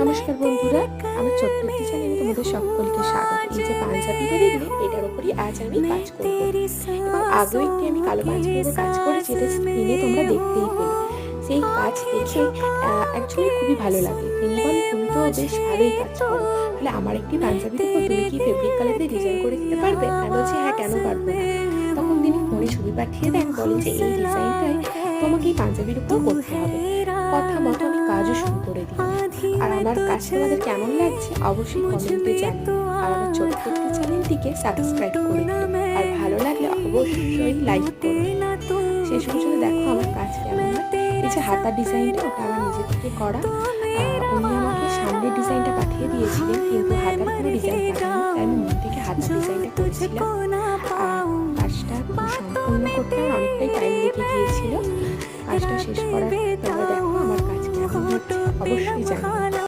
নমস্কার বন্ধুরা, আমার ছোট্ট একটি চ্যানেলে তোমাদের সকলকে স্বাগত। এই যে পাঞ্জাবিটা দেখলে, এটার উপরই আজ আমি কাজ করব। এবং আগেও একটি আমি কালো পাঞ্জাবির কাজ করেছি, যেটা স্ক্রিনে তোমরা দেখতেই পেলে। সেই কাজ দেখে অ্যাকচুয়ালি খুবই ভালো লাগে। তিনি বলে, তুমি তো বেশ ভালোই কাজ করো, তাহলে আমার একটি পাঞ্জাবির উপর তুমি কি ফেব্রিক কালার দিয়ে ডিজাইন করে দিতে পারবে? আমি বলছি হ্যাঁ, কেন পারবো না। তখন তিনি ফোনে ছবি পাঠিয়ে দেন, বলেন যে এই ডিজাইনটাই তোমাকে এই পাঞ্জাবির উপর করতে হবে। কথা মতো আমি কাজও শুরু করে দিই। আর আমার কাজ তোমাদের কেমন লাগছে অবশ্যই কমেন্টে জানিও। আর আমার ছোট্ট একটি চ্যানেলটিকে সাবস্ক্রাইব করে দিও। আর ভালো লাগলে অবশ্যই লাইক করো। শেষ পর্যন্ত দেখো আমার কাজ কেমন হয়। এই যে হাতার ডিজাইনটা, ওটা আমার নিজে থেকে করা। উনি আমাকে সামনের ডিজাইনটা পাঠিয়ে দিয়েছিলেন, কিন্তু হাতার কোনো ডিজাইন পাঠানো, তাই আমি মন থেকে হাতার ডিজাইনটা করেছিলাম। আর কাজটা সম্পূর্ণ করতে আমার অনেকটাই টাইম লেগে গিয়েছিল। কাজটা শেষ করার